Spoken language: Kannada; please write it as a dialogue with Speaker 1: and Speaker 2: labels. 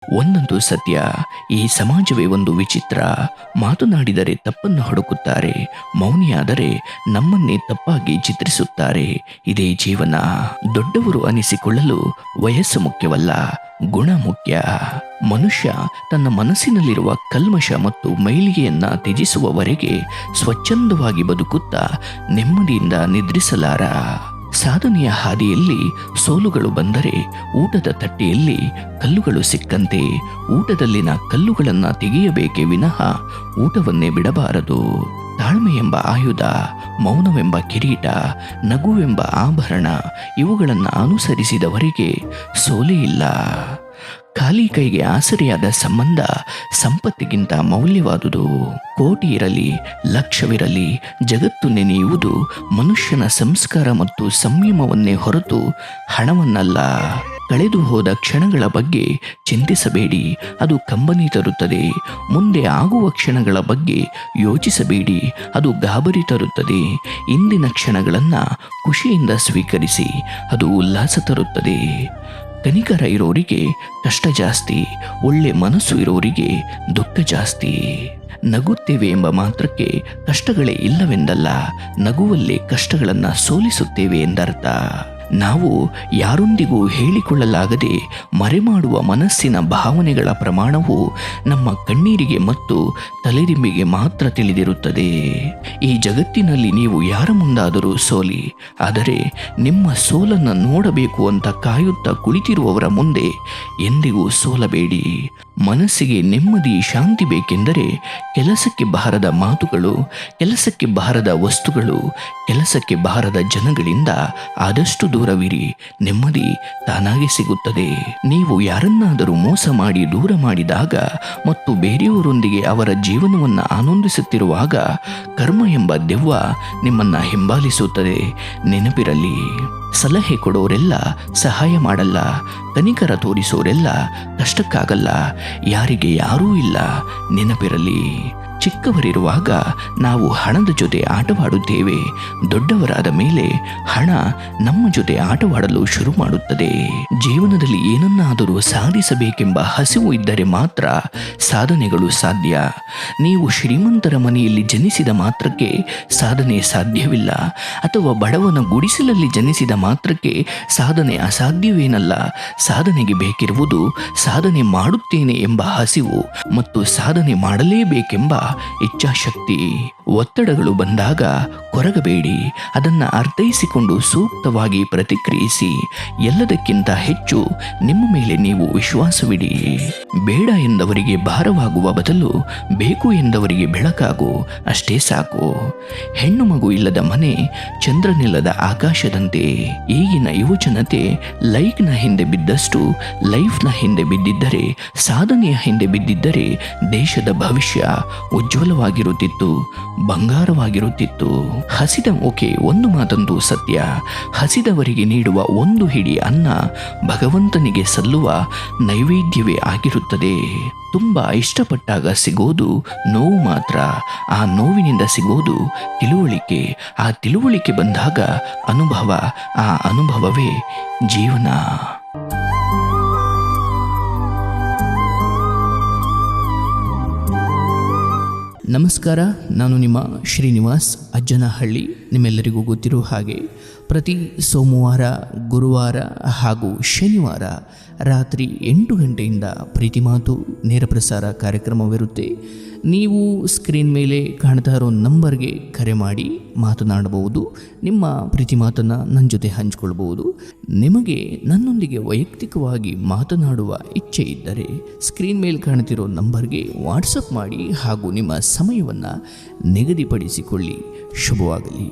Speaker 1: ಒಂದಂತೂ ಸತ್ಯ, ಈ ಸಮಾಜವೇ ಒಂದು ವಿಚಿತ್ರ. ಮಾತನಾಡಿದರೆ ತಪ್ಪನ್ನು ಹುಡುಕುತ್ತಾರೆ, ಮೌನಿಯಾದರೆ ನಮ್ಮನ್ನೇ ತಪ್ಪಾಗಿ ಚಿತ್ರಿಸುತ್ತಾರೆ. ಇದೇ ಜೀವನ. ದೊಡ್ಡವರು ಅನಿಸಿಕೊಳ್ಳಲು ವಯಸ್ಸು ಮುಖ್ಯವಲ್ಲ, ಗುಣ ಮುಖ್ಯ. ಮನುಷ್ಯ ತನ್ನ ಮನಸ್ಸಿನಲ್ಲಿರುವ ಕಲ್ಮಶ ಮತ್ತು ಮೈಲಿಗೆಯನ್ನ ತ್ಯಜಿಸುವವರೆಗೆ ಸ್ವಚ್ಛಂದವಾಗಿ ಬದುಕುತ್ತಾ ನೆಮ್ಮದಿಯಿಂದ ನಿದ್ರಿಸಲಾರ. ಸಾಧನೆಯ ಹಾದಿಯಲ್ಲಿ ಸೋಲುಗಳು ಬಂದರೆ ಊಟದ ತಟ್ಟೆಯಲ್ಲಿ ಕಲ್ಲುಗಳು ಸಿಕ್ಕಂತೆ ಊಟದಲ್ಲಿನ ಕಲ್ಲುಗಳನ್ನು ತೆಗೆಯಬೇಕೇ ವಿನಃ ಊಟವನ್ನೇ ಬಿಡಬಾರದು. ತಾಳ್ಮೆ ಎಂಬ ಆಯುಧ, ಮೌನವೆಂಬ ಕಿರೀಟ, ನಗುವೆಂಬ ಆಭರಣ ಇವುಗಳನ್ನು ಅನುಸರಿಸಿದವರಿಗೆ ಸೋಲೇ ಇಲ್ಲ. ಖಾಲಿ ಕೈಗೆ ಆಸರೆಯಾದ ಸಂಬಂಧ ಸಂಪತ್ತಿಗಿಂತ ಮೌಲ್ಯವಾದುದು. ಕೋಟಿ ಇರಲಿ, ಲಕ್ಷವಿರಲಿ, ಜಗತ್ತು ನೆನೆಯುವುದು ಮನುಷ್ಯನ ಸಂಸ್ಕಾರ ಮತ್ತು ಸಂಯಮವನ್ನೇ ಹೊರತು ಹಣವನ್ನಲ್ಲ. ಕಳೆದು ಹೋದ ಕ್ಷಣಗಳ ಬಗ್ಗೆ ಚಿಂತಿಸಬೇಡಿ, ಅದು ಕಂಬನಿ ತರುತ್ತದೆ. ಮುಂದೆ ಆಗುವ ಕ್ಷಣಗಳ ಬಗ್ಗೆ ಯೋಚಿಸಬೇಡಿ, ಅದು ಗಾಬರಿ ತರುತ್ತದೆ. ಇಂದಿನ ಕ್ಷಣಗಳನ್ನು ಖುಷಿಯಿಂದ ಸ್ವೀಕರಿಸಿ, ಅದು ಉಲ್ಲಾಸ ತರುತ್ತದೆ. ಕನಿಕರ ಇರೋರಿಗೆ ಕಷ್ಟ ಜಾಸ್ತಿ, ಒಳ್ಳೆ ಮನಸ್ಸು ಇರೋರಿಗೆ ದುಃಖ ಜಾಸ್ತಿ. ನಗುತ್ತೇವೆ ಎಂಬ ಮಾತ್ರಕ್ಕೆ ಕಷ್ಟಗಳೇ ಇಲ್ಲವೆಂದಲ್ಲ, ನಗುವಲ್ಲೇ ಕಷ್ಟಗಳನ್ನು ಸೋಲಿಸುತ್ತೇವೆ ಎಂದರ್ಥ. ನಾವು ಯಾರೊಂದಿಗೂ ಹೇಳಿಕೊಳ್ಳಲಾಗದೆ ಮರೆಮಾಡುವ ಮನಸ್ಸಿನ ಭಾವನೆಗಳ ಪ್ರಮಾಣವು ನಮ್ಮ ಕಣ್ಣೀರಿಗೆ ಮತ್ತು ತಲೆದಿಂಬಿಗೆ ಮಾತ್ರ ತಿಳಿದಿರುತ್ತದೆ. ಈ ಜಗತ್ತಿನಲ್ಲಿ ನೀವು ಯಾರ ಮುಂದಾದರೂ ಸೋಲಿ, ಆದರೆ ನಿಮ್ಮ ಸೋಲನ್ನು ನೋಡಬೇಕು ಅಂತ ಕಾಯುತ್ತಾ ಕುಳಿತಿರುವವರ ಮುಂದೆ ಎಂದಿಗೂ ಸೋಲಬೇಡಿ. ಮನಸ್ಸಿಗೆ ನೆಮ್ಮದಿ, ಶಾಂತಿ ಬೇಕೆಂದರೆ ಕೆಲಸಕ್ಕೆ ಬಾರದ ಮಾತುಗಳು, ಕೆಲಸಕ್ಕೆ ಬಾರದ ವಸ್ತುಗಳು, ಕೆಲಸಕ್ಕೆ ಬಾರದ ಜನಗಳಿಂದ ಆದಷ್ಟು ದೂರವಿರಿ. ನೆಮ್ಮದಿ ತಾನಾಗೆ ಸಿಗುತ್ತದೆ. ನೀವು ಯಾರನ್ನಾದರೂ ಮೋಸ ಮಾಡಿ ದೂರ ಮಾಡಿದಾಗ ಮತ್ತು ಬೇರೆಯವರೊಂದಿಗೆ ಅವರ ಜೀವನವನ್ನು ಆನಂದಿಸುತ್ತಿರುವಾಗ ಕರ್ಮ ಎಂಬ ದೆವ್ವ ನಿಮ್ಮನ್ನ ಹಿಂಬಾಲಿಸುತ್ತದೆ. ನೆನಪಿರಲಿ, ಸಲಹೆ ಕೊಡೋರೆಲ್ಲ ಸಹಾಯ ಮಾಡಲ್ಲ, ಕನಿಕರ ತೋರಿಸೋರೆಲ್ಲ ಕಷ್ಟಕ್ಕಾಗಲ್ಲ. ಯಾರಿಗೆ ಯಾರೂ ಇಲ್ಲ, ನೆನಪಿರಲಿ. ಚಿಕ್ಕವರಿರುವಾಗ ನಾವು ಹಣದ ಜೊತೆ ಆಟವಾಡುತ್ತೇವೆ, ದೊಡ್ಡವರಾದ ಮೇಲೆ ಹಣ ನಮ್ಮ ಜೊತೆ ಆಟವಾಡಲು ಶುರು ಮಾಡುತ್ತದೆ. ಜೀವನದಲ್ಲಿ ಏನನ್ನಾದರೂ ಸಾಧಿಸಬೇಕೆಂಬ ಹಸಿವು ಇದ್ದರೆ ಮಾತ್ರ ಸಾಧನೆಗಳು ಸಾಧ್ಯ. ನೀವು ಶ್ರೀಮಂತರ ಮನೆಯಲ್ಲಿ ಜನಿಸಿದ ಮಾತ್ರಕ್ಕೆ ಸಾಧನೆ ಸಾಧ್ಯವಿಲ್ಲ, ಅಥವಾ ಬಡವನ ಗುಡಿಸಲಲ್ಲಿ ಜನಿಸಿದ ಮಾತ್ರಕ್ಕೆ ಸಾಧನೆ ಅಸಾಧ್ಯವೇನಲ್ಲ. ಸಾಧನೆಗೆ ಬೇಕಿರುವುದು ಸಾಧನೆ ಮಾಡುತ್ತೇನೆ ಎಂಬ ಹಸಿವು ಮತ್ತು ಸಾಧನೆ ಮಾಡಲೇಬೇಕೆಂಬ ಇಚ್ಛಾಶಕ್ತಿ. ಒತ್ತಡಗಳು ಬಂದಾಗ ಕೊರಗಬೇಡಿ, ಅದನ್ನು ಅರ್ಥೈಸಿಕೊಂಡು ಸೂಕ್ತವಾಗಿ ಪ್ರತಿಕ್ರಿಯಿಸಿ. ಎಲ್ಲದಕ್ಕಿಂತ ಹೆಚ್ಚು ನಿಮ್ಮ ಮೇಲೆ ನೀವು ವಿಶ್ವಾಸವಿಡಿ. ಬೇಡ ಎಂದವರಿಗೆ ಭಾರವಾಗುವ ಬದಲು ಬೇಕು ಎಂದವರಿಗೆ ಬೆಳಕಾಗು, ಅಷ್ಟೇ ಸಾಕು. ಹೆಣ್ಣು ಮಗು ಇಲ್ಲದ ಮನೆ ಚಂದ್ರನಿಲ್ಲದ ಆಕಾಶದಂತೆ. ಈಗಿನ ಯುವಜನತೆ ಲೈಕ್ನ ಹಿಂದೆ ಬಿದ್ದಷ್ಟು ಲೈಫ್ನ ಹಿಂದೆ ಬಿದ್ದಿದ್ದರೆ, ಸಾಧನೆಯ ಹಿಂದೆ ಬಿದ್ದಿದ್ದರೆ ದೇಶದ ಭವಿಷ್ಯ ಉಜ್ವಲವಾಗಿರುತ್ತಿತ್ತು, ಬಂಗಾರವಾಗಿರುತ್ತಿತ್ತು. ಹಸಿದ ಓಕೆ, ಒಂದು ಮಾತಂತೂ ಸತ್ಯ, ಹಸಿದವರಿಗೆ ನೀಡುವ ಒಂದು ಹಿಡಿ ಅನ್ನ ಭಗವಂತನಿಗೆ ಸಲ್ಲುವ ನೈವೇದ್ಯವೇ ಆಗಿರುತ್ತದೆ. ತುಂಬಾ ಇಷ್ಟಪಟ್ಟಾಗ ಸಿಗೋದು ನೋವು ಮಾತ್ರ, ಆ ನೋವಿನಿಂದ ಸಿಗೋದು ತಿಳುವಳಿಕೆ, ಆ ತಿಳುವಳಿಕೆ ಬಂದಾಗ ಅನುಭವ, ಆ ಅನುಭವವೇ ಜೀವನ. ನಮಸ್ಕಾರ, ನಾನು ನಿಮ್ಮ ಶ್ರೀನಿವಾಸ್ ಅಜ್ಜನಹಳ್ಳಿ. ನಿಮ್ಮೆಲ್ಲರಿಗೂ ಗೊತ್ತಿರೋ ಹಾಗೆ ಪ್ರತಿ ಸೋಮವಾರ, ಗುರುವಾರ ಹಾಗೂ ಶನಿವಾರ ರಾತ್ರಿ 8 ಗಂಟೆಯಿಂದ ಪ್ರೀತಿ ಮಾತು ನೇರ ಪ್ರಸಾರ ಕಾರ್ಯಕ್ರಮವಿರುತ್ತೆ. ನೀವು ಸ್ಕ್ರೀನ್ ಮೇಲೆ ಕಾಣ್ತಾ ಇರೋ ನಂಬರ್ಗೆ ಕರೆ ಮಾಡಿ ಮಾತನಾಡಬಹುದು. ನಿಮ್ಮ ಪ್ರೀತಿ ಮಾತನ್ನು ನನ್ನ ಜೊತೆ ಹಂಚಿಕೊಳ್ಬಹುದು. ನಿಮಗೆ ನನ್ನೊಂದಿಗೆ ವೈಯಕ್ತಿಕವಾಗಿ ಮಾತನಾಡುವ ಇಚ್ಛೆ ಇದ್ದರೆ ಸ್ಕ್ರೀನ್ ಮೇಲೆ ಕಾಣ್ತಿರೋ ನಂಬರ್ಗೆ ವಾಟ್ಸಪ್ ಮಾಡಿ ಹಾಗೂ ನಿಮ್ಮ ಸಮಯವನ್ನು ನಿಗದಿಪಡಿಸಿಕೊಳ್ಳಿ. ಶುಭವಾಗಲಿ.